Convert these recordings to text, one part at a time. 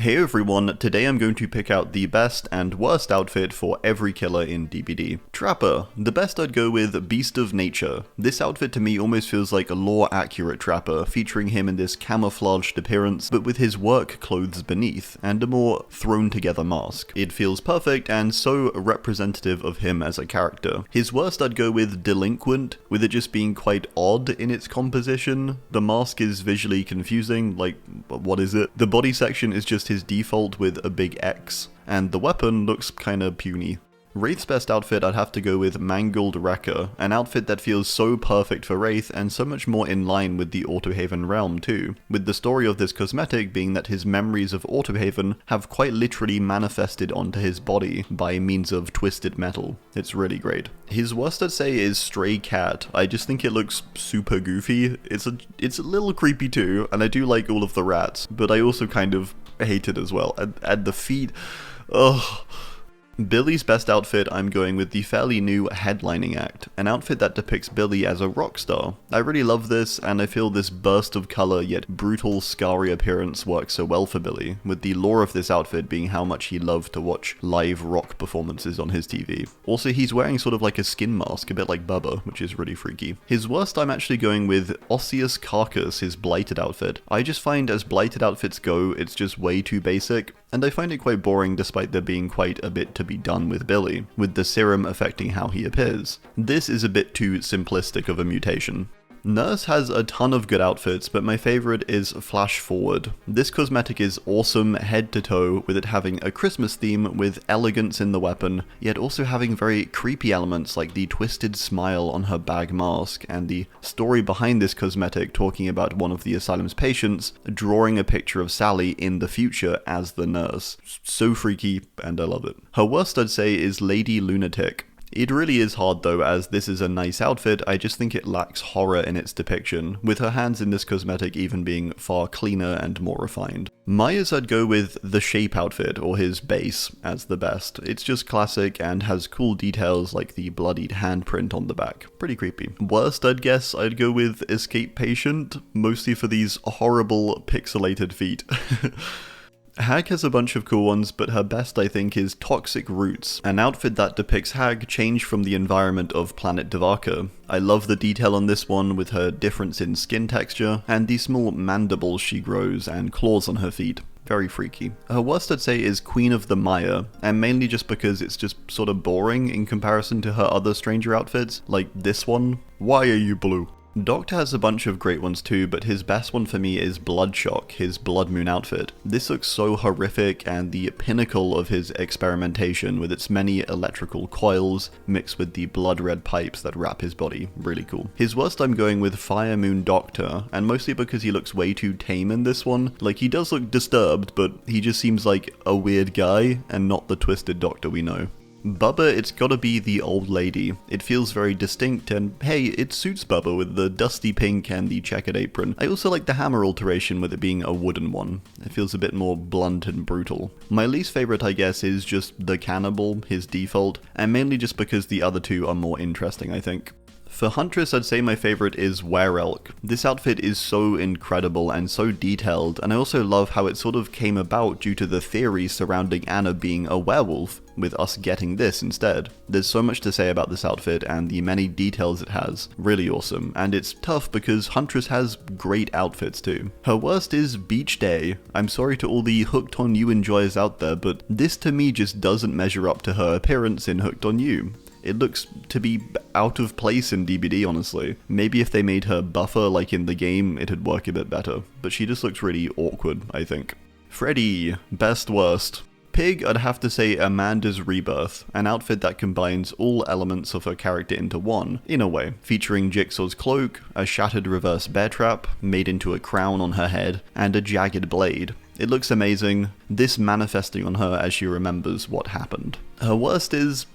Hey everyone, today I'm going to pick out the best and worst outfit for every killer in DBD. Trapper. The best I'd go with Beast of Nature. This outfit to me almost feels like a lore-accurate Trapper, featuring him in this camouflaged appearance, but with his work clothes beneath, and a more thrown-together mask. It feels perfect and so representative of him as a character. His worst I'd go with Delinquent, with it just being quite odd in its composition. The mask is visually confusing, like, what is it? The body section is just his default with a big X, and the weapon looks kinda puny. Wraith's best outfit I'd have to go with Mangled Wrecker, an outfit that feels so perfect for Wraith and so much more in line with the Autohaven realm too, with the story of this cosmetic being that his memories of Autohaven have quite literally manifested onto his body by means of twisted metal. It's really great. His worst I'd say is Stray Cat. I just think it looks super goofy. It's a little creepy too, and I do like all of the rats, but I also kind of hate it as well. And the feet, ugh. Billy's best outfit, I'm going with the fairly new Headlining Act, an outfit that depicts Billy as a rock star. I really love this, and I feel this burst of colour yet brutal, scarry appearance works so well for Billy, with the lore of this outfit being how much he loved to watch live rock performances on his TV. Also, he's wearing sort of like a skin mask, a bit like Bubba, which is really freaky. His worst I'm actually going with Osseous Carcass, his Blighted outfit. I just find as Blighted outfits go, it's just way too basic, and I find it quite boring despite there being quite a bit to be done with Billy, with the serum affecting how he appears. This is a bit too simplistic of a mutation. Nurse has a ton of good outfits, but my favourite is Flash Forward. This cosmetic is awesome head to toe, with it having a Christmas theme with elegance in the weapon, yet also having very creepy elements like the twisted smile on her bag mask, and the story behind this cosmetic talking about one of the asylum's patients drawing a picture of Sally in the future as the nurse. So freaky, and I love it. Her worst I'd say is Lady Lunatic. It really is hard though, as this is a nice outfit, I just think it lacks horror in its depiction, with her hands in this cosmetic even being far cleaner and more refined. Maya's I'd go with the Shape outfit, or his base, as the best. It's just classic and has cool details like the bloodied handprint on the back. Pretty creepy. Worst I'd guess I'd go with Escape Patient, mostly for these horrible pixelated feet. Hag has a bunch of cool ones, but her best I think is Toxic Roots, an outfit that depicts Hag changed from the environment of planet Devaka. I love the detail on this one with her difference in skin texture, and the small mandibles she grows and claws on her feet. Very freaky. Her worst I'd say is Queen of the Maya, and mainly just because it's just sort of boring in comparison to her other stranger outfits, like this one. Why are you blue? Doctor has a bunch of great ones too, but his best one for me is Bloodshock, his Blood Moon outfit. This looks so horrific and the pinnacle of his experimentation with its many electrical coils mixed with the blood red pipes that wrap his body. Really cool. His worst I'm going with Fire Moon Doctor, and mostly because he looks way too tame in this one. Like, he does look disturbed, but he just seems like a weird guy and not the twisted Doctor we know. Bubba, it's gotta be the old lady. It feels very distinct, and hey, it suits Bubba with the dusty pink and the checkered apron. I also like the hammer alteration with it being a wooden one. It feels a bit more blunt and brutal. My least favourite, I guess, is just the cannibal, his default, and mainly just because the other two are more interesting, I think. For Huntress, I'd say my favourite is Werelk. This outfit is so incredible and so detailed, and I also love how it sort of came about due to the theory surrounding Anna being a werewolf, with us getting this instead. There's so much to say about this outfit and the many details it has. Really awesome, and it's tough because Huntress has great outfits too. Her worst is Beach Day. I'm sorry to all the Hooked on You enjoyers out there, but this to me just doesn't measure up to her appearance in Hooked on You. It looks to be out of place in DBD, honestly. Maybe if they made her buffer like in the game, it'd work a bit better, but she just looks really awkward, I think. Freddy, best worst. Pig, I'd have to say Amanda's Rebirth, an outfit that combines all elements of her character into one, in a way, featuring Jigsaw's cloak, a shattered reverse bear trap, made into a crown on her head, and a jagged blade. It looks amazing, this manifesting on her as she remembers what happened. Her worst is,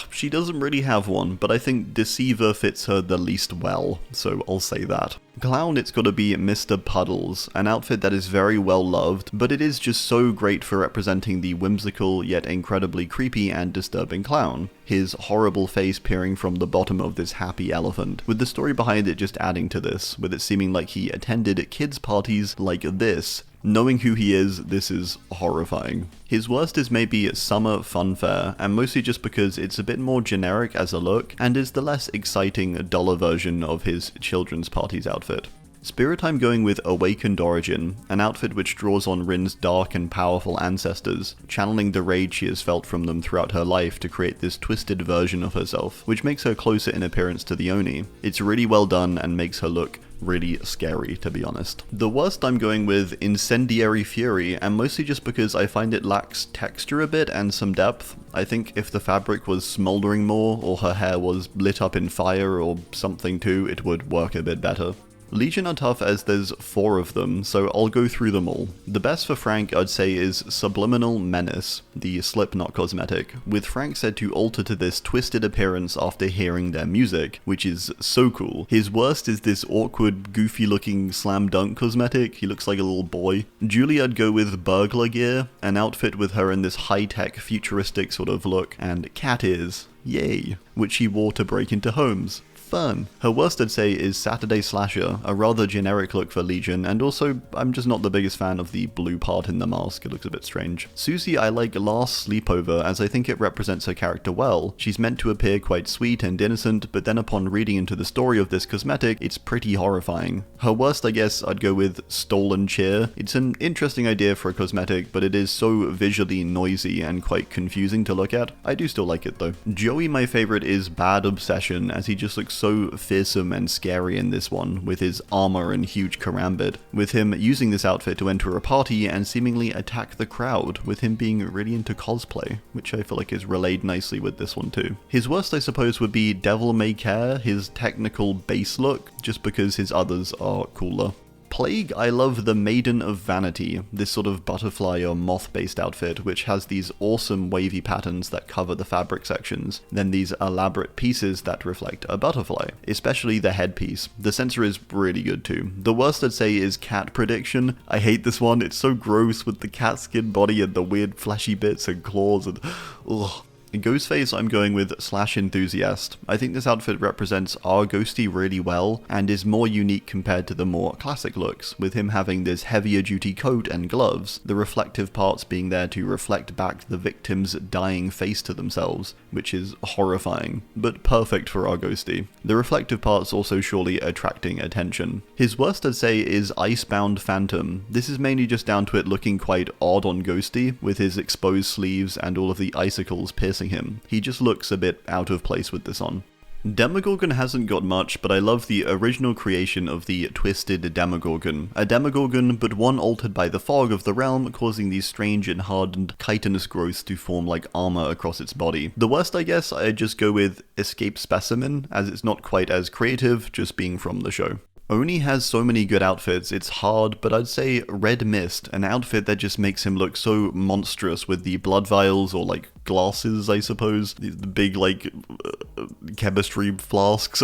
she doesn't really have one, but I think Deceiver fits her the least well, so I'll say that. Clown, it's gotta be Mr. Puddles, an outfit that is very well loved, but it is just so great for representing the whimsical yet incredibly creepy and disturbing clown. His horrible face peering from the bottom of this happy elephant, with the story behind it just adding to this, with it seeming like he attended kids' parties like this, Knowing who he is, this is horrifying. His worst is maybe Summer Funfair, and mostly just because it's a bit more generic as a look, and is the less exciting, duller version of his children's parties outfit. Spirit I'm going with Awakened Origin, an outfit which draws on Rin's dark and powerful ancestors, channeling the rage she has felt from them throughout her life to create this twisted version of herself, which makes her closer in appearance to the Oni. It's really well done and makes her look really scary, to be honest. The worst I'm going with Incendiary Fury, and mostly just because I find it lacks texture a bit and some depth. I think if the fabric was smouldering more, or her hair was lit up in fire or something too, it would work a bit better. Legion are tough as there's 4 of them, so I'll go through them all. The best for Frank I'd say is Subliminal Menace, the Slipknot cosmetic, with Frank said to alter to this twisted appearance after hearing their music, which is so cool. His worst is this awkward, goofy looking slam dunk cosmetic, he looks like a little boy. Julie I'd go with Burglar Gear, an outfit with her in this high-tech, futuristic sort of look, and cat ears, yay, which she wore to break into homes. Fun. Her worst I'd say is Saturday Slasher, a rather generic look for Legion, and also I'm just not the biggest fan of the blue part in the mask, it looks a bit strange. Susie I like Last Sleepover as I think it represents her character well. She's meant to appear quite sweet and innocent, but then upon reading into the story of this cosmetic, it's pretty horrifying. Her worst I guess I'd go with Stolen Cheer. It's an interesting idea for a cosmetic, but it is so visually noisy and quite confusing to look at. I do still like it though. Joey my favorite is Bad Obsession, as he just looks so fearsome and scary in this one, with his armor and huge karambit, with him using this outfit to enter a party and seemingly attack the crowd, with him being really into cosplay, which I feel like is relayed nicely with this one too. His worst I suppose would be Devil May Care, his technical base look, just because his others are cooler. Plague, I love the Maiden of Vanity, this sort of butterfly or moth based outfit which has these awesome wavy patterns that cover the fabric sections, then these elaborate pieces that reflect a butterfly, especially the headpiece. The sensor is really good too. The worst I'd say is Cat Prediction. I hate this one, it's so gross with the cat skin body and the weird fleshy bits and claws and ugh. In Ghostface, I'm going with Slash Enthusiast. I think this outfit represents our Ghosty really well, and is more unique compared to the more classic looks, with him having this heavier duty coat and gloves, the reflective parts being there to reflect back the victim's dying face to themselves, which is horrifying, but perfect for our Ghosty. The reflective parts also surely attracting attention. His worst I'd say is Icebound Phantom. This is mainly just down to it looking quite odd on Ghosty, with his exposed sleeves and all of the icicles piercing him. He just looks a bit out of place with this on. Demogorgon hasn't got much, but I love the original creation of the Twisted Demogorgon. A Demogorgon, but one altered by the fog of the realm, causing these strange and hardened chitinous growths to form like armor across its body. The worst I guess I'd just go with Escape Specimen, as it's not quite as creative, just being from the show. Oni has so many good outfits, it's hard, but I'd say Red Mist, an outfit that just makes him look so monstrous with the blood vials or like glasses, I suppose, the big like chemistry flasks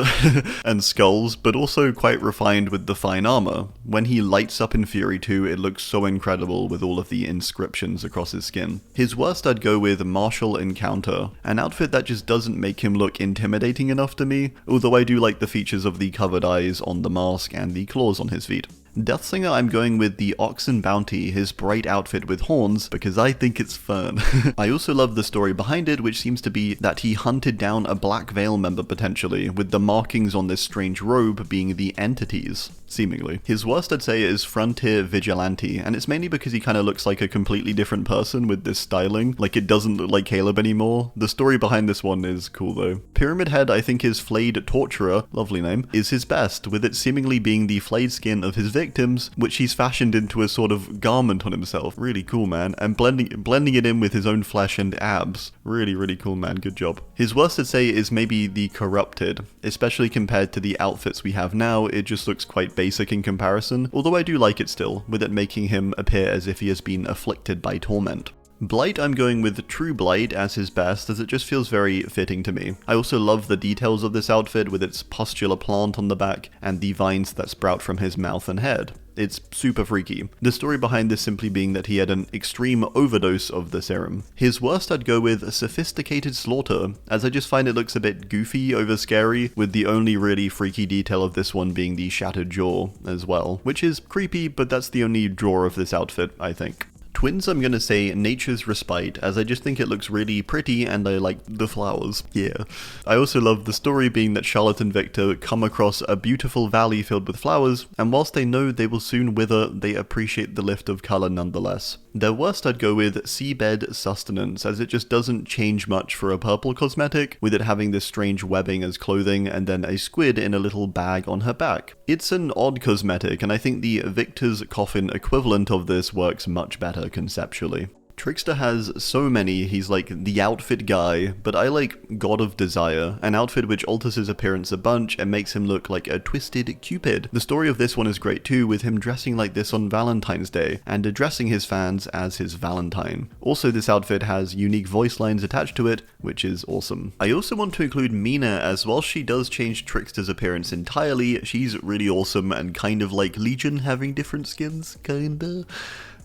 and skulls, but also quite refined with the fine armor. When he lights up in Fury 2, it looks so incredible with all of the inscriptions across his skin. His worst I'd go with Martial Encounter, an outfit that just doesn't make him look intimidating enough to me, although I do like the features of the covered eyes on the mask and the claws on his feet. Deathslinger, I'm going with the Oxen Bounty, his bright outfit with horns, because I think it's fun. I also love the story behind it, which seems to be that he hunted down a Black Veil member potentially, with the markings on this strange robe being the entities, seemingly. His worst I'd say is Frontier Vigilante, and it's mainly because he kind of looks like a completely different person with this styling, like it doesn't look like Caleb anymore. The story behind this one is cool though. Pyramid Head, I think his Flayed Torturer, lovely name, is his best, with it seemingly being the flayed skin of his victims, which he's fashioned into a sort of garment on himself. Really cool, man. And blending it in with his own flesh and abs. Really, really cool, man. Good job. His worst I'd say is maybe the Corrupted, especially compared to the outfits we have now. It just looks quite basic in comparison, although I do like it still, with it making him appear as if he has been afflicted by torment. Blight, I'm going with True Blight as his best, as it just feels very fitting to me. I also love the details of this outfit with its pustular plant on the back and the vines that sprout from his mouth and head. It's super freaky. The story behind this simply being that he had an extreme overdose of the serum. His worst I'd go with Sophisticated Slaughter, as I just find it looks a bit goofy over scary, with the only really freaky detail of this one being the shattered jaw as well, which is creepy, but that's the only draw of this outfit, I think. Twins, I'm gonna say Nature's Respite, as I just think it looks really pretty and I like the flowers. Yeah. I also love the story being that Charlotte and Victor come across a beautiful valley filled with flowers, and whilst they know they will soon wither, they appreciate the lift of colour nonetheless. Their worst I'd go with Seabed Sustenance, as it just doesn't change much for a purple cosmetic, with it having this strange webbing as clothing and then a squid in a little bag on her back. It's an odd cosmetic, and I think the Victor's Coffin equivalent of this works much better conceptually. Trickster has so many, he's like the outfit guy, but I like God of Desire, an outfit which alters his appearance a bunch and makes him look like a twisted Cupid. The story of this one is great too, with him dressing like this on Valentine's Day, and addressing his fans as his Valentine. Also, this outfit has unique voice lines attached to it, which is awesome. I also want to include Mina, as while she does change Trickster's appearance entirely, she's really awesome and kind of like Legion having different skins, kinda.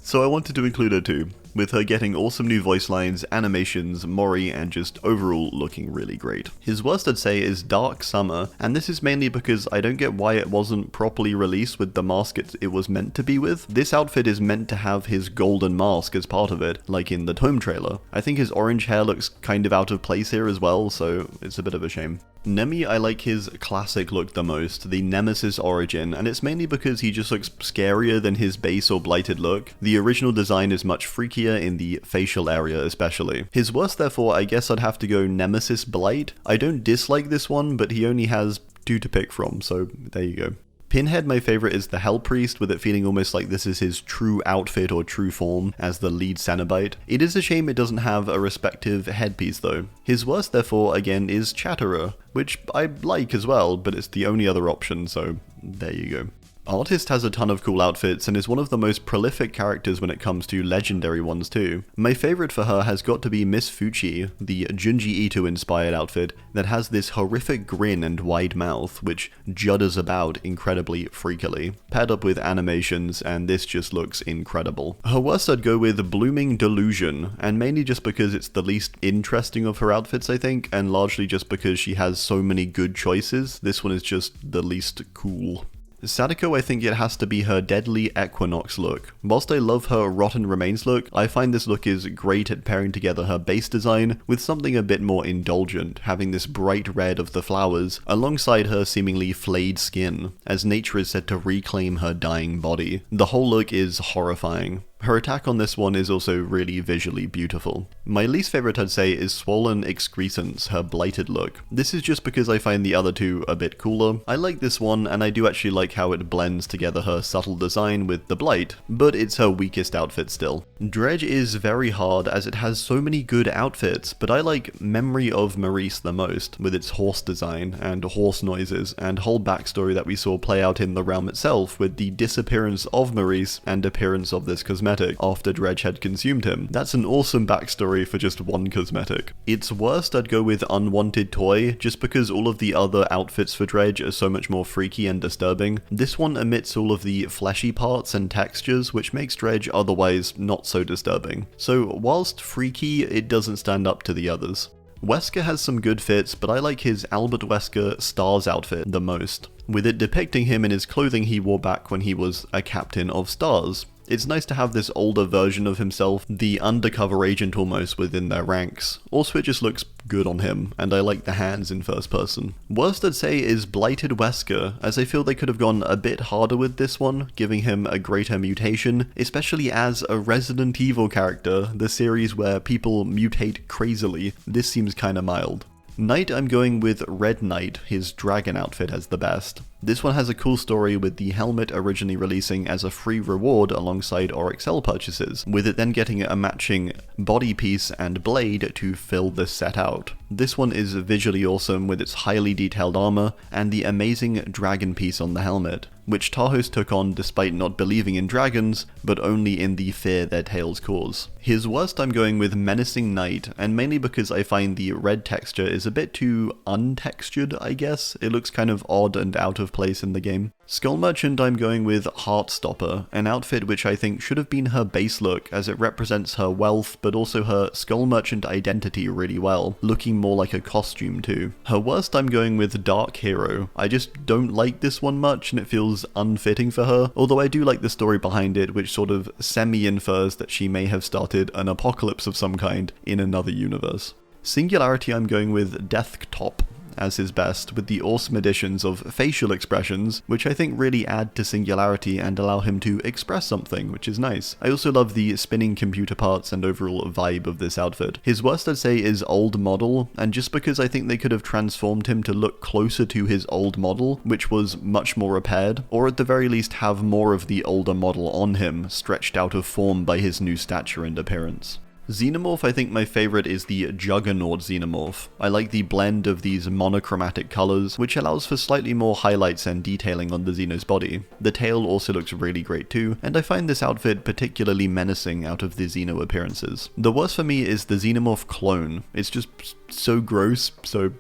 So I wanted to include her too, with her getting awesome new voice lines, animations, Mori, and just overall looking really great. His worst I'd say is Dark Summer, and this is mainly because I don't get why it wasn't properly released with the mask it was meant to be with. This outfit is meant to have his golden mask as part of it, like in the Tome trailer. I think his orange hair looks kind of out of place here as well, so it's a bit of a shame. Nemi, I like his classic look the most, the Nemesis origin, and it's mainly because he just looks scarier than his base or blighted look. The original design is much freakier in the facial area especially. His worst therefore, I guess I'd have to go Nemesis Blight. I don't dislike this one, but he only has 2 to pick from, so there you go. Pinhead, my favourite, is the Hell Priest, with it feeling almost like this is his true outfit or true form as the lead Cenobite. It is a shame it doesn't have a respective headpiece though. His worst therefore, again, is Chatterer, which I like as well, but it's the only other option, so there you go. Artist has a ton of cool outfits and is one of the most prolific characters when it comes to legendary ones too. My favourite for her has got to be Miss Fuchi, the Junji Ito inspired outfit that has this horrific grin and wide mouth which judders about incredibly freakily, paired up with animations, and this just looks incredible. Her worst I'd go with Blooming Delusion, and mainly just because it's the least interesting of her outfits I think, and largely just because she has so many good choices. This one is just the least cool. Sadako, I think it has to be her Deadly Equinox look. Whilst I love her Rotten Remains look, I find this look is great at pairing together her base design with something a bit more indulgent, having this bright red of the flowers alongside her seemingly flayed skin, as nature is said to reclaim her dying body. The whole look is horrifying. Her attack on this one is also really visually beautiful. My least favourite I'd say is Swollen Excrescence, her blighted look. This is just because I find the other two a bit cooler. I like this one, and I do actually like how it blends together her subtle design with the blight, but it's her weakest outfit still. Dredge is very hard as it has so many good outfits, but I like Memory of Maurice the most, with its horse design and horse noises and whole backstory that we saw play out in the realm itself with the disappearance of Maurice and appearance of this cosmetic after Dredge had consumed him. That's an awesome backstory for just one cosmetic. Its worst I'd go with Unwanted Toy, just because all of the other outfits for Dredge are so much more freaky and disturbing. This one omits all of the fleshy parts and textures, which makes Dredge otherwise not so disturbing. So whilst freaky, it doesn't stand up to the others. Wesker has some good fits, but I like his Albert Wesker Stars outfit the most, with it depicting him in his clothing he wore back when he was a captain of stars. It's nice to have this older version of himself, the undercover agent almost, within their ranks. Also, it just looks good on him, and I like the hands in first person. Worst I'd say is Blighted Wesker, as I feel they could have gone a bit harder with this one, giving him a greater mutation, especially as a Resident Evil character, the series where people mutate crazily. This seems kinda mild. Knight, I'm going with Red Knight, his dragon outfit, as the best. This one has a cool story with the helmet originally releasing as a free reward alongside Oryxel purchases, with it then getting a matching body piece and blade to fill the set out. This one is visually awesome with its highly detailed armor and the amazing dragon piece on the helmet, which Tahos took on despite not believing in dragons, but only in the fear their tails cause. His worst I'm going with Menacing Knight, and mainly because I find the red texture is a bit too untextured, I guess. It looks kind of odd and out of place in the game. Skull Merchant I'm going with Heartstopper, an outfit which I think should have been her base look as it represents her wealth but also her Skull Merchant identity really well, looking more like a costume too. Her worst I'm going with Dark Hero. I just don't like this one much and it feels unfitting for her, although I do like the story behind it which sort of semi-infers that she may have started an apocalypse of some kind in another universe. Singularity I'm going with Deathtop as his best, with the awesome additions of facial expressions, which I think really add to Singularity and allow him to express something, which is nice. I also love the spinning computer parts and overall vibe of this outfit. His worst I'd say is Old Model, and just because I think they could have transformed him to look closer to his old model, which was much more repaired, or at the very least have more of the older model on him, stretched out of form by his new stature and appearance. Xenomorph, I think my favourite is the Juggernaut Xenomorph. I like the blend of these monochromatic colours, which allows for slightly more highlights and detailing on the Xeno's body. The tail also looks really great too, and I find this outfit particularly menacing out of the Xeno appearances. The worst for me is the Xenomorph clone. It's just so gross, so,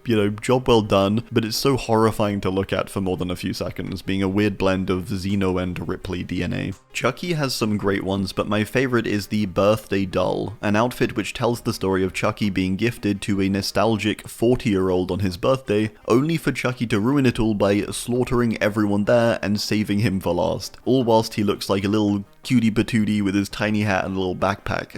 job well done, but it's so horrifying to look at for more than a few seconds, being a weird blend of Xeno and Ripley DNA. Chucky has some great ones, but my favourite is the Birthday Doll, an outfit which tells the story of Chucky being gifted to a nostalgic 40-year-old on his birthday, only for Chucky to ruin it all by slaughtering everyone there and saving him for last, all whilst he looks like a little cutie patootie with his tiny hat and a little backpack.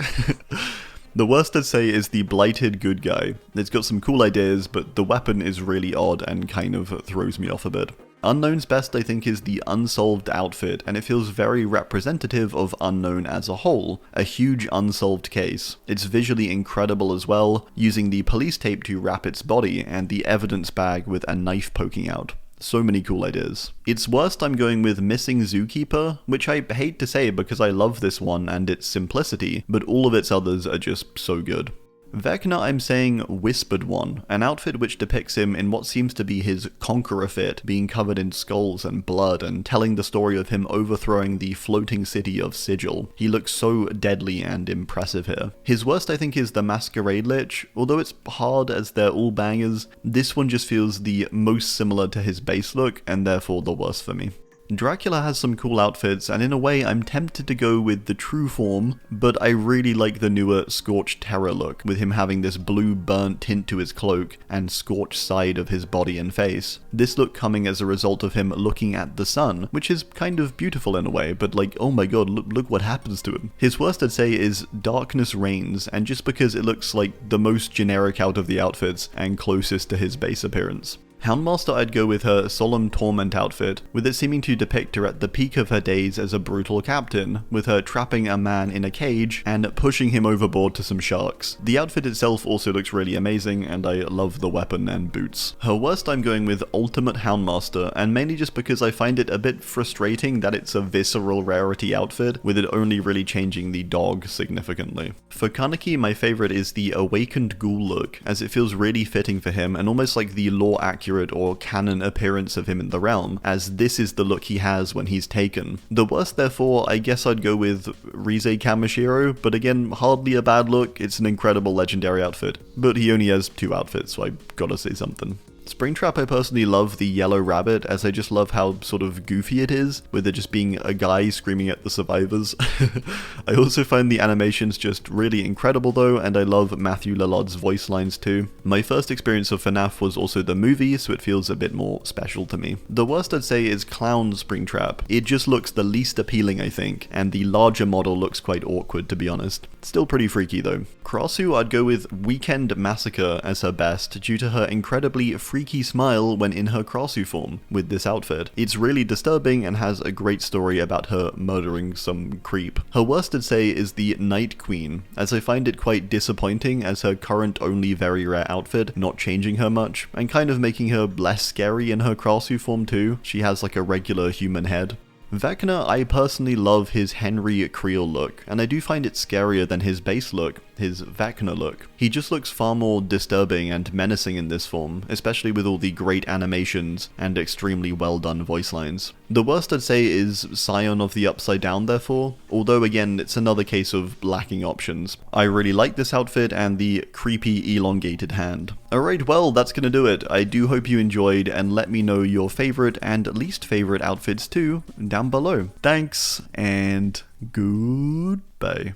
The worst I'd say is the Blighted Good Guy. It's got some cool ideas, but the weapon is really odd and kind of throws me off a bit. Unknown's best I think is the Unsolved outfit, and it feels very representative of Unknown as a whole, a huge unsolved case. It's visually incredible as well, using the police tape to wrap its body and the evidence bag with a knife poking out. So many cool ideas. Its worst I'm going with Missing Zookeeper, which I hate to say because I love this one and its simplicity, but all of its others are just so good. Vecna I'm saying Whispered One, an outfit which depicts him in what seems to be his conqueror fit, being covered in skulls and blood and telling the story of him overthrowing the floating city of Sigil. He looks so deadly and impressive here. His worst I think is the Masquerade Lich. Although it's hard as they're all bangers, this one just feels the most similar to his base look and therefore the worst for me. Dracula has some cool outfits, and in a way I'm tempted to go with the true form, but I really like the newer Scorched Terror look, with him having this blue burnt tint to his cloak and scorched side of his body and face. This look coming as a result of him looking at the sun, which is kind of beautiful in a way, but like, oh my god, look what happens to him. His worst I'd say is Darkness Reigns, and just because it looks like the most generic out of the outfits and closest to his base appearance. Houndmaster I'd go with her Solemn Torment outfit, with it seeming to depict her at the peak of her days as a brutal captain, with her trapping a man in a cage and pushing him overboard to some sharks. The outfit itself also looks really amazing, and I love the weapon and boots. Her worst I'm going with Ultimate Houndmaster, and mainly just because I find it a bit frustrating that it's a visceral rarity outfit, with it only really changing the dog significantly. For Kaneki, my favourite is the Awakened Ghoul look, as it feels really fitting for him and almost like the lore-accurate or canon appearance of him in the realm, as this is the look he has when he's taken. The worst therefore, I guess I'd go with Rize Kamishiro, but again, hardly a bad look, it's an incredible legendary outfit. But he only has 2 outfits, so I gotta say something. Springtrap I personally love the Yellow Rabbit, as I just love how sort of goofy it is, with it just being a guy screaming at the survivors. I also find the animations just really incredible though, and I love Matthew Lillard's voice lines too. My first experience of FNAF was also the movie, so it feels a bit more special to me. The worst I'd say is Clown Springtrap. It just looks the least appealing I think, and the larger model looks quite awkward to be honest. Still pretty freaky though. Krasue I'd go with Weekend Massacre as her best, due to her incredibly freaky smile when in her Krasue form with this outfit. It's really disturbing and has a great story about her murdering some creep. Her worst I'd say is the Night Queen, as I find it quite disappointing as her current only very rare outfit not changing her much, and kind of making her less scary in her Krasue form too. She has like a regular human head. Vecna, I personally love his Henry Creel look, and I do find it scarier than his base look. his Vecna look. He just looks far more disturbing and menacing in this form, especially with all the great animations and extremely well done voice lines. The worst I'd say is Scion of the Upside Down therefore, although again it's another case of lacking options. I really like this outfit and the creepy elongated hand. Alright, well that's gonna do it. I do hope you enjoyed, and let me know your favourite and least favourite outfits too down below. Thanks, and goodbye.